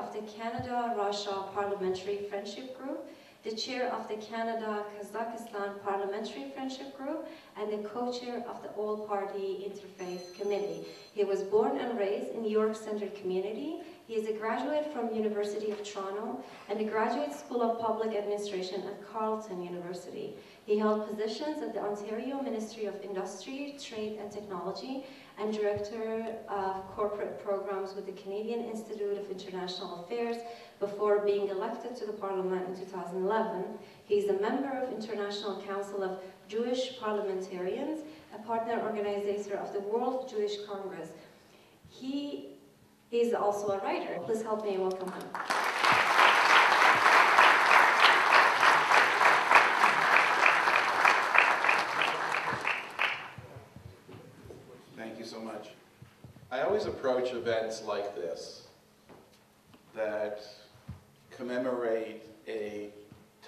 of the Canada-Russia Parliamentary Friendship Group, the chair of the Canada-Kazakhstan Parliamentary Friendship Group, and the co-chair of the All-Party Interfaith Committee. He was born and raised in New York Central Community. He is a graduate from University of Toronto and the Graduate School of Public Administration at Carleton University. He held positions at the Ontario Ministry of Industry, Trade and Technology and Director of Corporate Programs with the Canadian Institute of International Affairs before being elected to the Parliament in 2011. He is a member of International Council of Jewish Parliamentarians, a partner organizer of the World Jewish Congress. He is also a writer. Please help me welcome him. Thank you so much. I always approach events like this that commemorate a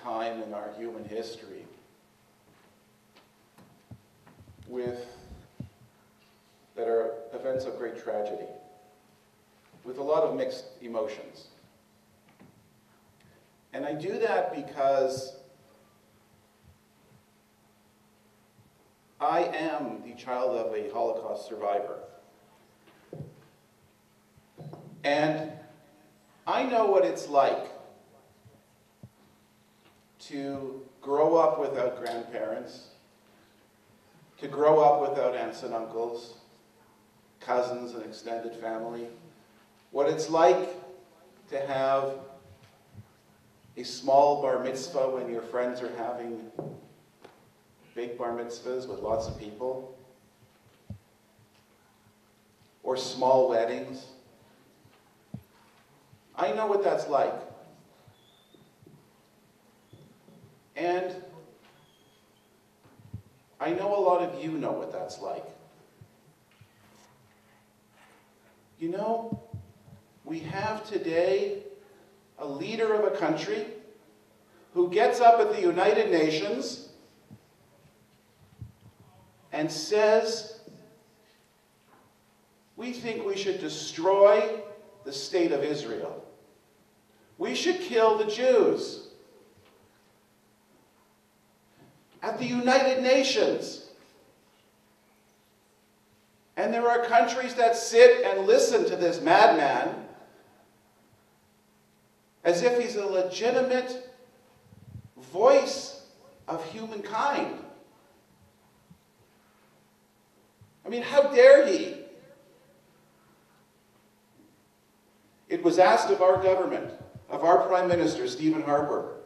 time in our human history that are events of great tragedy, with a lot of mixed emotions. And I do that because I am the child of a Holocaust survivor. And I know what it's like to grow up without grandparents, to grow up without aunts and uncles, cousins and extended family, what it's like to have a small bar mitzvah when your friends are having big bar mitzvahs with lots of people, or small weddings. I know what that's like. And I know a lot of you know what that's like. You know, we have today a leader of a country who gets up at the United Nations and says, we think we should destroy the state of Israel. We should kill the Jews. At the United Nations. And there are countries that sit and listen to this madman as if he's a legitimate voice of humankind. I mean, how dare he? It was asked of our government, of our Prime Minister, Stephen Harper,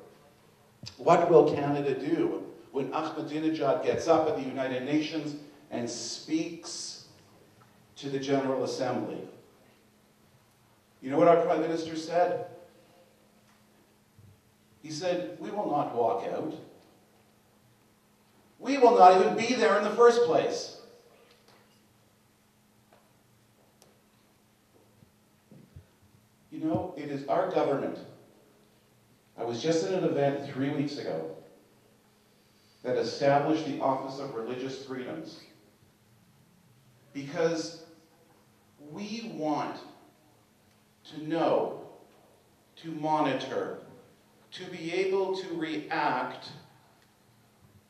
what will Canada do when Ahmadinejad gets up at the United Nations and speaks to the General Assembly? You know what our Prime Minister said? He said, we will not walk out. We will not even be there in the first place. You know, it is our government. I was just at an event 3 weeks ago that established the Office of Religious Freedoms because we want to know, to monitor, to be able to react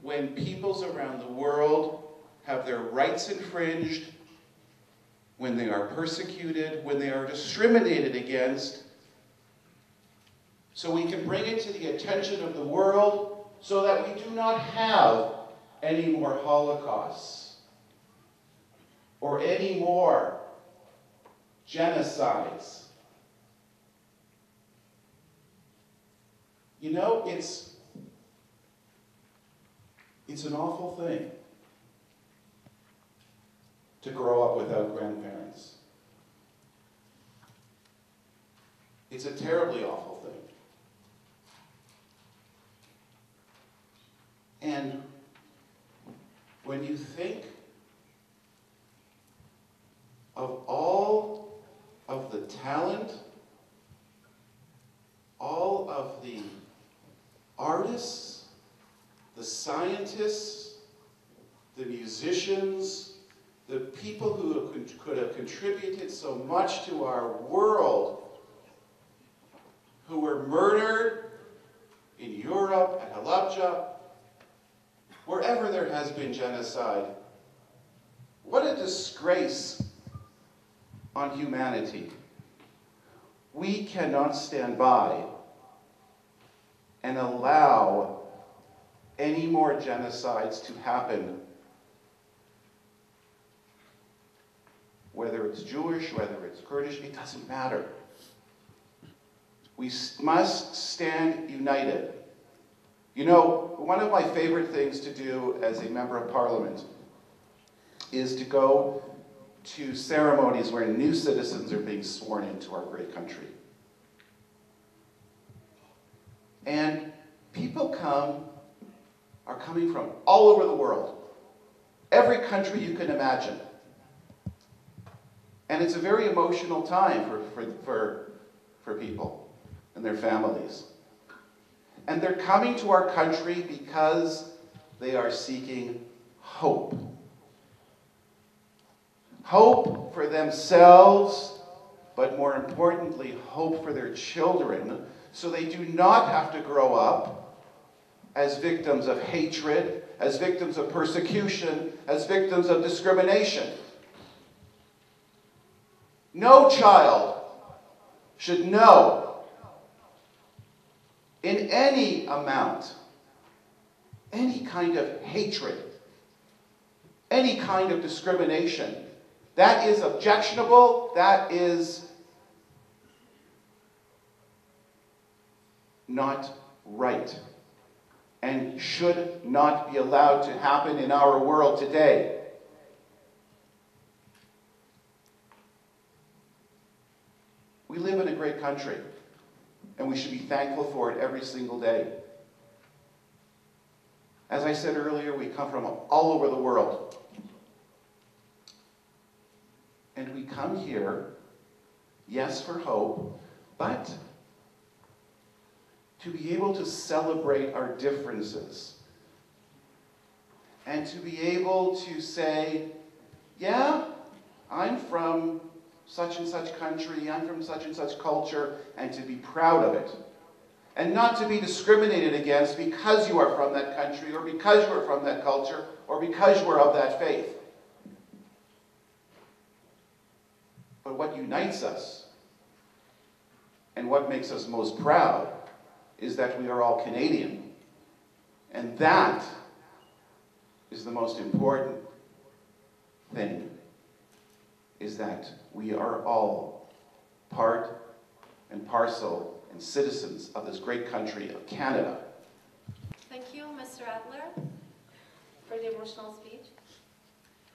when peoples around the world have their rights infringed, when they are persecuted, when they are discriminated against, so we can bring it to the attention of the world so that we do not have any more Holocausts or any more genocides. You know, it's an awful thing to grow up without grandparents. It's a terribly awful thing. And when you think of all of the talent, all of the artists, the scientists, the musicians, the people who could have contributed so much to our world, who were murdered in Europe, at Halabja, wherever there has been genocide. What a disgrace on humanity. We cannot stand by and allow any more genocides to happen, whether it's Jewish, whether it's Kurdish, it doesn't matter. We must stand united. You know, one of my favorite things to do as a member of parliament is to go to ceremonies where new citizens are being sworn into our great country. And people are coming from all over the world, every country you can imagine. And it's a very emotional time for people and their families. And they're coming to our country because they are seeking hope. Hope for themselves, but more importantly, hope for their children, so they do not have to grow up as victims of hatred, as victims of persecution, as victims of discrimination. No child should know in any amount any kind of hatred, any kind of discrimination. That is objectionable, that is not right, and should not be allowed to happen in our world today. We live in a great country, and we should be thankful for it every single day. As I said earlier, we come from all over the world. And we come here, yes, for hope, but to be able to celebrate our differences. And to be able to say, yeah, I'm from such and such country, I'm from such and such culture, and to be proud of it. And not to be discriminated against because you are from that country, or because you are from that culture, or because you are of that faith. But what unites us, and what makes us most proud, is that we are all Canadian. And that is the most important thing, is that we are all part and parcel and citizens of this great country of Canada. Thank you, Mr. Adler, for the emotional speech.